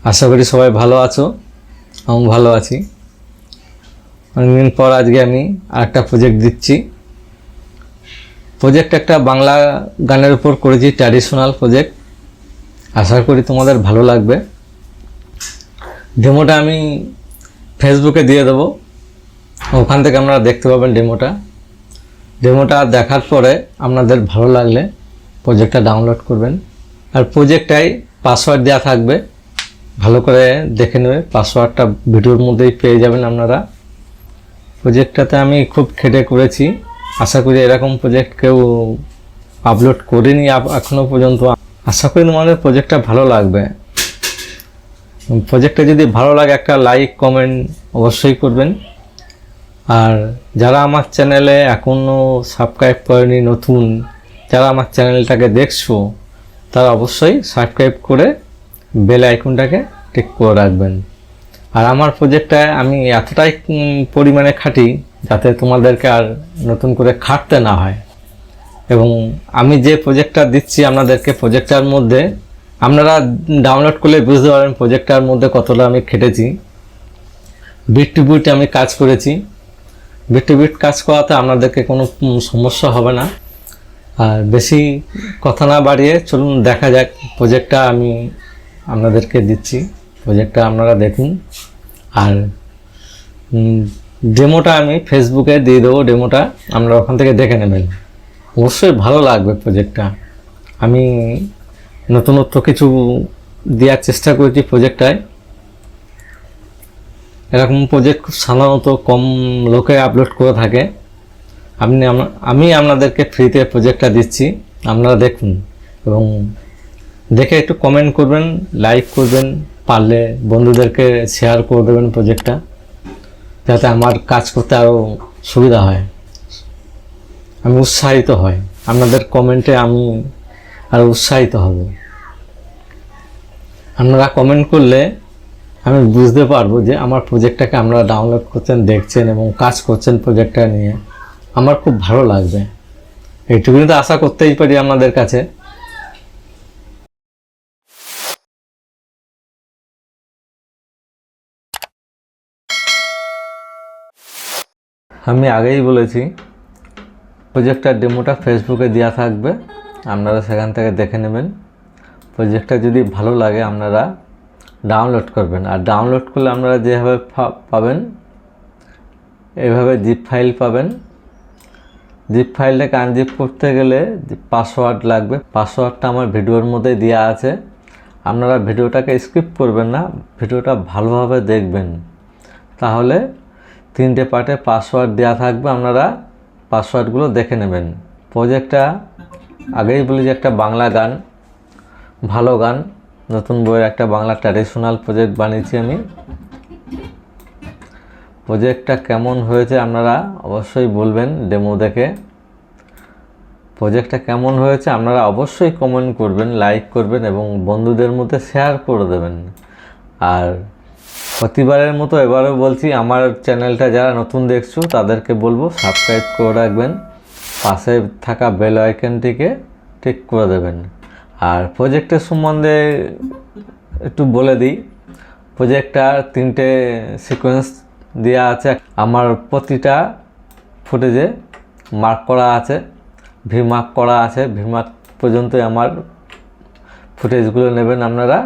আশা করি সবাই ভালো আছো। আমি ভালো আছি। অনেকদিন পর আজকে আমি আরেকটা প্রজেক্ট দিচ্ছি। প্রজেক্ট একটা বাংলা গানের উপর করেছি, ট্র্যাডিশনাল প্রজেক্ট। আশা করি তোমাদের ভালো লাগবে। ডেমোটা আমি ফেসবুকে দিয়ে দেবো, ওখান থেকে আপনারা দেখতে পাবেন ডেমোটা দেখার পরে আপনাদের ভালো লাগলে প্রজেক্টটা ডাউনলোড করবেন। আর প্রজেক্টটাই পাসওয়ার্ড দেওয়া থাকবে, ভালো করে দেখে নেবে। পাসওয়ার্ডটা ভিডিওর মধ্যেই পেয়ে যাবেন আপনারা। প্রজেক্টটাতে আমি খুব খেটে করেছি। আশা করি এরকম প্রজেক্ট কেউ আপলোড করেনি এখনও পর্যন্ত। আশা করি তোমাদের প্রজেক্টটা ভালো লাগবে। প্রজেক্টটা যদি ভালো লাগে একটা লাইক কমেন্ট অবশ্যই করবেন। আর যারা আমার চ্যানেলে এখনও সাবস্ক্রাইব করেনি, নতুন যারা আমার চ্যানেলটাকে দেখছো, তারা অবশ্যই সাবস্ক্রাইব করে বেল আইকনটাকে টিক করে রাখবেন। আর আমার প্রজেক্টটায় আমি এতটাই পরিমাণে খাটি যাতে তোমাদেরকে আর নতুন করে খাটতে না হয়। এবং আমি যে প্রজেক্টটা দিচ্ছি আপনাদেরকে, প্রজেক্টটার মধ্যে আপনারা ডাউনলোড করলে বুঝতে পারেন প্রজেক্টটার মধ্যে কতটা আমি খেটেছি। বিট টু বিট আমি কাজ করেছি। বিট টু বিট কাজ করাতে আপনাদেরকে কোনো সমস্যা হবে না। আর বেশি কথা না বাড়িয়ে চলুন দেখা যাক প্রজেক্টটা আমি আপনাদেরকে দিচ্ছি। প্রজেক্টটা আপনারা দেখুন। আর ডেমোটা আমি ফেসবুকে দিয়ে দেবো। ডেমোটা আপনারা ওখান থেকে দেখে নেবেন। অবশ্যই ভালো লাগবে প্রজেক্টটা। আমি নতুনত্ব কিছু দেওয়ার চেষ্টা করেছি প্রজেক্টটায়। এরকম প্রজেক্ট খুব সাধারণত কম লোকে আপলোড করে থাকে। আমি আপনাদেরকে ফ্রিতে প্রজেক্টটা দিচ্ছি, আপনারা দেখুন এবং দেখে একটু কমেন্ট করবেন, লাইক করবেন, পারলে বন্ধুদেরকে শেয়ার করে দেবেন প্রজেক্টটা, যাতে আমার কাজ করতে আরও সুবিধা হয়, আমি উৎসাহিত হই। আপনাদের কমেন্টে আমি আরও উৎসাহিত হব। আপনারা কমেন্ট করলে আমি বুঝতে পারবো যে আমার প্রজেক্টটাকে আপনারা ডাউনলোড করছেন, দেখছেন এবং কাজ করছেন প্রজেক্টটা নিয়ে। আমার খুব ভালো লাগবে। এইটুকুনি তো আশা করতেই পারি আপনাদের কাছে। আমি আগেই বলেছি প্রজেক্টটার ডেমোটা ফেসবুকে দেওয়া থাকবে, আপনারা সেখান থেকে দেখে নেবেন। প্রজেক্টটা যদি ভালো লাগে আপনারা ডাউনলোড করবেন। আর ডাউনলোড করলে আপনারা যেভাবে পাবেন, এভাবে জিপ ফাইল পাবেন। জিপ ফাইলটাকে আনজিপ করতে গেলে পাসওয়ার্ড লাগবে। পাসওয়ার্ডটা আমার ভিডিওর মধ্যে দেওয়া আছে। আপনারা ভিডিওটাকে স্কিপ করবেন না, ভিডিওটা ভালোভাবে দেখবেন। তাহলে 3টে পার্টে পাসওয়ার্ড দেওয়া থাকবে, আপনারা পাসওয়ার্ডগুলো দেখে নেবেন। প্রজেক্টটা আগেই বলি যে একটা বাংলা গান, ভালো গান, নতুন বইয়ের একটা বাংলা ট্র্যাডিশনাল প্রজেক্ট বানিয়েছি আমি। প্রজেক্টটা কেমন হয়েছে আপনারা অবশ্যই বলবেন ডেমো দেখে। প্রজেক্টটা কেমন হয়েছে আপনারা অবশ্যই কমেন্ট করবেন, লাইক করবেন এবং বন্ধুদের মধ্যে শেয়ার করে দেবেন। আর প্রতিবারের মতো এবারও বলছি, আমার চ্যানেলটা যারা নতুন দেখছো তাদেরকে বলবো সাবস্ক্রাইব করে রাখবেন, পাশে থাকা বেল আইকনটিকে টিক করে দেবেন। আর প্রজেক্টের সম্বন্ধে একটু বলে দিই। প্রজেক্টটার 3টে সিকোয়েন্স দেওয়া আছে। আমার প্রতিটা ফুটেজে মার্ক করা আছে, ভি মার্ক করা আছে। ভি মার্ক পর্যন্ত আমার ফুটেজগুলো নেবেন আপনারা।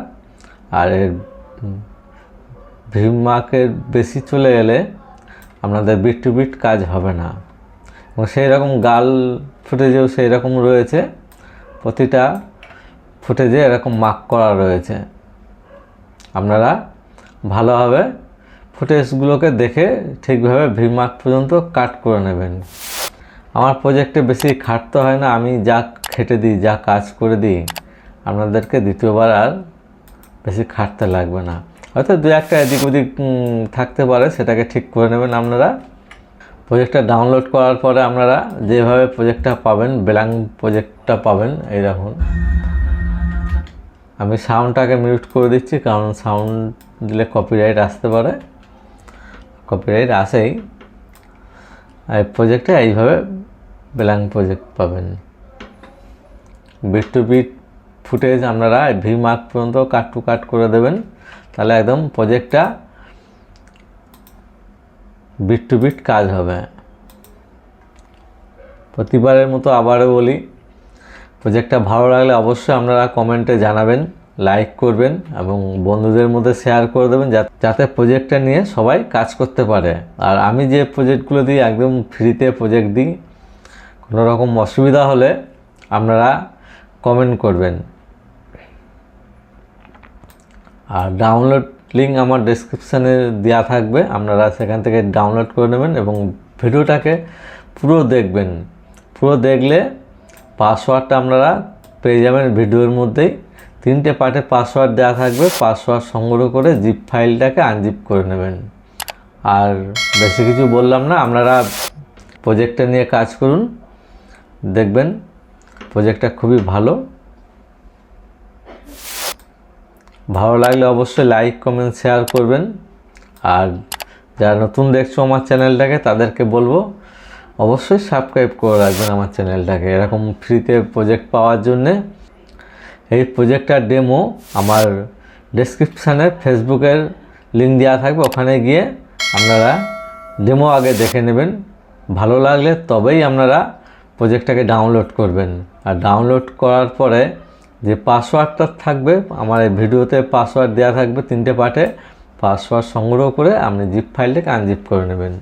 আর ভি মার্কের বেশি চলে গেলে আপনাদের বিট টু বিট কাজ হবে না। এবং সেই রকম গাল ফুটেজেও সেই রকম রয়েছে, প্রতিটা ফুটেজে এরকম মার্ক করা রয়েছে। আপনারা ভালোভাবে ফুটেজগুলোকে দেখে ঠিকভাবে ভি মার্ক পর্যন্ত কাট করে নেবেন। আমার প্রজেক্টে বেশি খাটতে হয় না। আমি যা খেটে দিই, যা কাজ করে দিই, আপনাদেরকে দ্বিতীয়বার আর বেশি খাটতে লাগবে না। হয়তো 2-1টা এদিক ওদিক থাকতে পারে, সেটাকে ঠিক করে নেবেন আপনারা। প্রজেক্টটা ডাউনলোড করার পরে আপনারা যেভাবে প্রজেক্টটা পাবেন, ব্ল্যাঙ্ক প্রজেক্টটা পাবেন। এই দেখুন, আমি সাউন্ডটাকে মিউট করে দিচ্ছি, কারণ সাউন্ড দিলে কপিরাইট আসতে পারে। কপিরাইট আসেই। এই প্রজেক্টে এইভাবে ব্ল্যাঙ্ক প্রজেক্ট পাবেন। বিট টু বিট ফুটেজ আপনারা ভি মার্ক পর্যন্ত কাট টু কাট করে দেবেন, তাহলে একদম প্রজেক্টটা বিট টু বিট কাজ হবে। প্রতিবারের মতো আবারও বলি, প্রজেক্টটা ভালো লাগলে অবশ্যই আপনারা কমেন্টে জানাবেন, লাইক করবেন এবং বন্ধুদের মধ্যে শেয়ার করে দেবেন, যাতে প্রজেক্টটা নিয়ে সবাই কাজ করতে পারে। আর আমি যে প্রজেক্টগুলো দিই একদম ফ্রিতে প্রজেক্ট দিই, কোনো রকম অসুবিধা হলে আপনারা কমেন্ট করবেন। আর ডাউনলোড লিঙ্ক আমার ডেসক্রিপশানে দেওয়া থাকবে, আপনারা সেখান থেকে ডাউনলোড করে নেবেন এবং ভিডিওটাকে পুরো দেখবেন। পুরো দেখলে পাসওয়ার্ডটা আপনারা পেয়ে যাবেন ভিডিওর মধ্যেই। 3টে পার্টে পাসওয়ার্ড দেওয়া থাকবে, পাসওয়ার্ড সংগ্রহ করে জিপ ফাইলটাকে আনজিপ করে নেবেন। আর বেশি কিছু বললাম না, আপনারা প্রজেক্টটা নিয়ে কাজ করুন, দেখবেন প্রজেক্টটা খুবই ভালো। ভালো লাগলে অবশ্যই লাইক কমেন্ট শেয়ার করবেন। আর যারা নতুন দেখছো আমার চ্যানেলটাকে, তাদেরকে বলবো অবশ্যই সাবস্ক্রাইব করে রাখবেন আমার চ্যানেলটাকে, এরকম ফ্রিতে প্রজেক্ট পাওয়ার জন্যে। এই প্রজেক্টটার ডেমো আমার ডেসক্রিপশানে ফেসবুকের লিঙ্ক দেওয়া থাকবে, ওখানে গিয়ে আপনারা ডেমো আগে দেখে নেবেন। ভালো লাগলে তবেই আপনারা প্রজেক্টটাকে ডাউনলোড করবেন। আর ডাউনলোড করার পরে যে পাসওয়ার্ডটা থাকবে, আমার এই ভিডিওতে পাসওয়ার্ড দেওয়া থাকবে 3টে পার্টে, পাসওয়ার্ড সংগ্রহ করে আপনি জিপ ফাইলটাকে আনজিপ করে নেবেন।